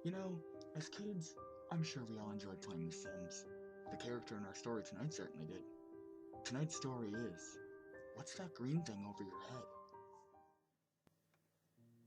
You know, as kids, I'm sure we all enjoyed playing The Sims. The character in our story tonight certainly did. Tonight's story is, what's that green thing over your head?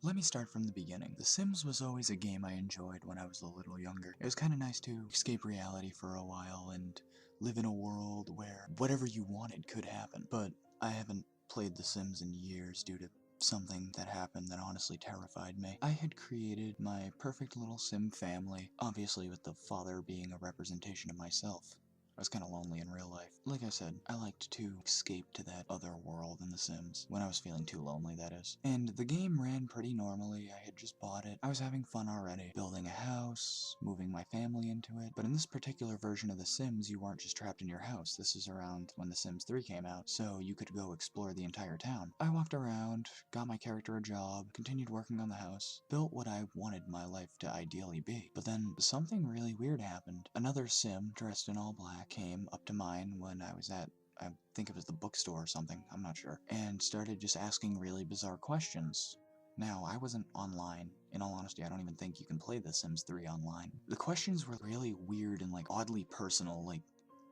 Let me start from the beginning. The Sims was always a game I enjoyed when I was a little younger. It was kinda nice to escape reality for a while and live in a world where whatever you wanted could happen. But I haven't played The Sims in years due to something that happened that honestly terrified me. I had created my perfect little Sim family, obviously with the father being a representation of myself. I was kinda lonely in real life. Like I said, I liked to escape to that other world in The Sims, when I was feeling too lonely, that is. And the game ran pretty normally. I had just bought it. I was having fun already, building a house, moving my family into it. But in this particular version of The Sims, you weren't just trapped in your house. This is around when The Sims 3 came out, so you could go explore the entire town. I walked around, got my character a job, continued working on the house, built what I wanted my life to ideally be. But then something really weird happened. Another Sim, dressed in all black, came up to mine when I was at, I think it was the bookstore or something, I'm not sure, and started just asking really bizarre questions. Now, I wasn't online. In all honesty, I don't even think you can play The Sims 3 online. The questions were really weird and oddly personal, like,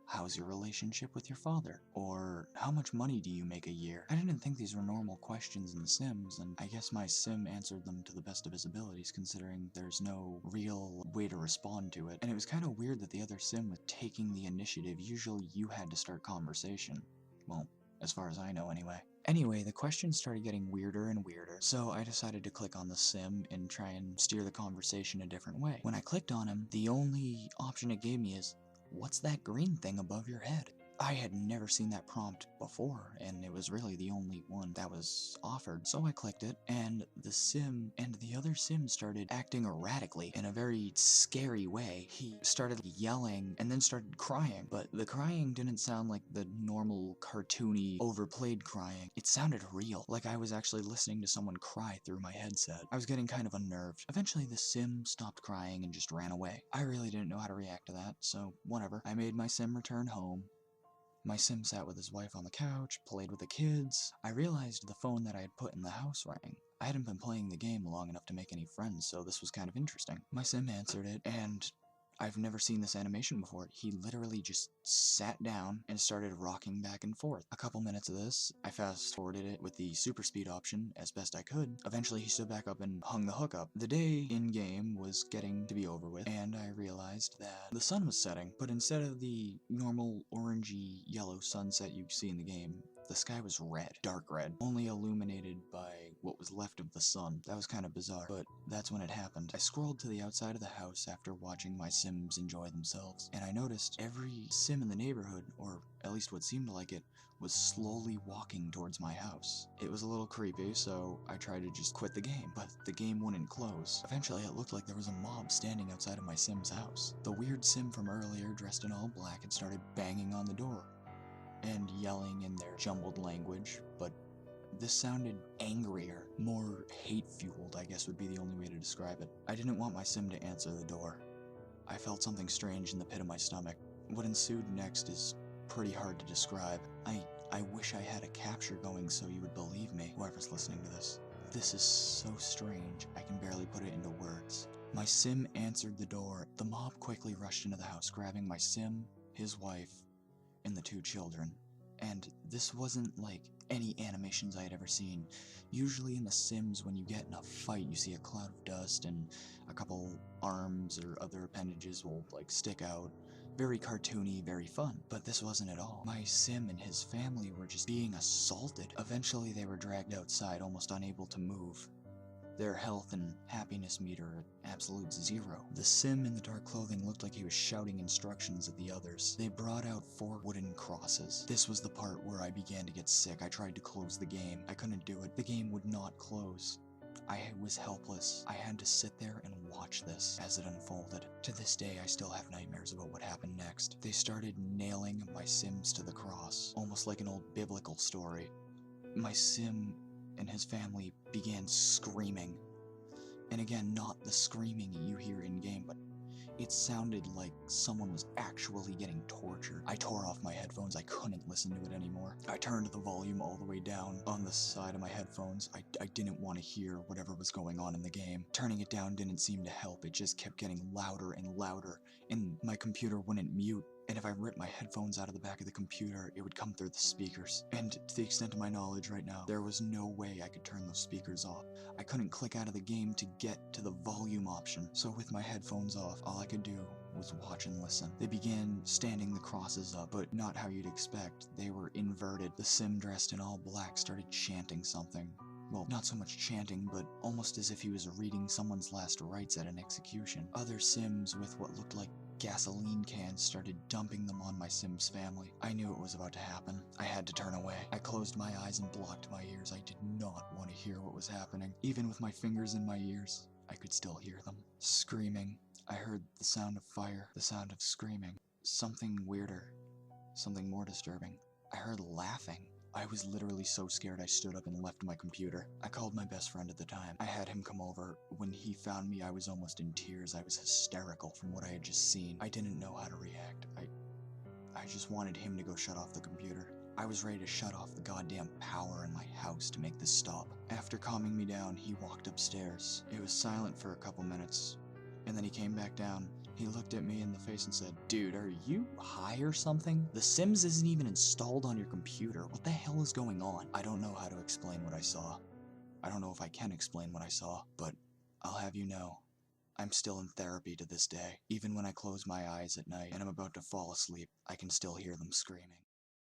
how's your relationship with your father? Or, how much money do you make a year? I didn't think these were normal questions in The Sims, and I guess my Sim answered them to the best of his abilities, considering there's no real way to respond to it. And it was kind of weird that the other Sim was taking the initiative. Usually you had to start conversation. Well, as far as I know anyway. Anyway, the questions started getting weirder and weirder, so I decided to click on the Sim and try and steer the conversation a different way. When I clicked on him, the only option it gave me is, what's that green thing above your head? I had never seen that prompt before, and it was really the only one that was offered, so I clicked it, and the Sim and the other Sim started acting erratically in a very scary way. He started yelling and then started crying, but the crying didn't sound like the normal cartoony, overplayed crying. It sounded real, like I was actually listening to someone cry through my headset. I was getting kind of unnerved. Eventually the Sim stopped crying and just ran away. I really didn't know how to react to that, so whatever. I made my Sim return home. My Sim sat with his wife on the couch, played with the kids. I realized the phone that I had put in the house rang. I hadn't been playing the game long enough to make any friends, so this was kind of interesting. My Sim answered it, and I've never seen this animation before. He literally just sat down and started rocking back and forth. A couple minutes of this, I fast forwarded it with the super speed option as best I could. Eventually he stood back up and hung the hook up. The day in game was getting to be over with, and I realized that the sun was setting, but instead of the normal orangey yellow sunset you see in the game, the sky was red, dark red, only illuminated by what was left of the sun. That was kind of bizarre, but that's when it happened. I scrolled to the outside of the house after watching my Sims enjoy themselves, and I noticed every Sim in the neighborhood, or at least what seemed like it, was slowly walking towards my house. It was a little creepy, so I tried to just quit the game, but the game wouldn't close. Eventually, it looked like there was a mob standing outside of my Sim's house. The weird Sim from earlier, dressed in all black, had started banging on the door and yelling in their jumbled language, but this sounded angrier, more hate-fueled, I guess would be the only way to describe it. I didn't want my Sim to answer the door. I felt something strange in the pit of my stomach. What ensued next is pretty hard to describe. I wish I had a capture going so you would believe me, whoever's listening to this. This is so strange, I can barely put it into words. My Sim answered the door. The mob quickly rushed into the house, grabbing my Sim, his wife, and the two children. And this wasn't like any animations I had ever seen. Usually in The Sims, when you get in a fight, you see a cloud of dust and a couple arms or other appendages will stick out. Very cartoony, very fun. But this wasn't at all. My Sim and his family were just being assaulted. Eventually they were dragged outside, almost unable to move. Their health and happiness meter at absolute zero. The Sim in the dark clothing looked like he was shouting instructions at the others. They brought out 4 wooden crosses. This was the part where I began to get sick. I tried to close the game. I couldn't do it. The game would not close. I was helpless. I had to sit there and watch this as it unfolded. To this day, I still have nightmares about what happened next. They started nailing my Sims to the cross, almost like an old biblical story. My Sim and his family began screaming. And again, not the screaming you hear in-game, but It sounded like someone was actually getting tortured. I tore off my headphones. I couldn't listen to it anymore. I turned the volume all the way down on the side of my headphones. I didn't want to hear whatever was going on in the game. Turning it down didn't seem to help. It just kept getting louder and louder, and my computer wouldn't mute. And if I ripped my headphones out of the back of the computer, it would come through the speakers. And to the extent of my knowledge right now, there was no way I could turn those speakers off. I couldn't click out of the game to get to the volume option. So with my headphones off, all I could do was watch and listen. They began standing the crosses up, but not how you'd expect. They were inverted. The sim dressed in all black started chanting something. Well, not so much chanting, but almost as if he was reading someone's last rites at an execution. Other sims with what looked like gasoline cans started dumping them on my Sim's family. I knew it was about to happen. I had to turn away. I closed my eyes and blocked my ears. I did not want to hear what was happening. Even with my fingers in my ears, I could still hear them. Screaming. I heard the sound of fire, the sound of screaming. Something weirder. Something more disturbing. I heard laughing. I was literally so scared I stood up and left my computer. I called my best friend at the time. I had him come over. When he found me, I was almost in tears. I was hysterical from what I had just seen. I didn't know how to react. I just wanted him to go shut off the computer. I was ready to shut off the goddamn power in my house to make this stop. After calming me down, he walked upstairs. It was silent for a couple minutes, and then he came back down. He looked at me in the face and said, "Dude, are you high or something? The Sims isn't even installed on your computer. What the hell is going on?" I don't know how to explain what I saw. I don't know if I can explain what I saw, but I'll have you know, I'm still in therapy to this day. Even when I close my eyes at night and I'm about to fall asleep, I can still hear them screaming.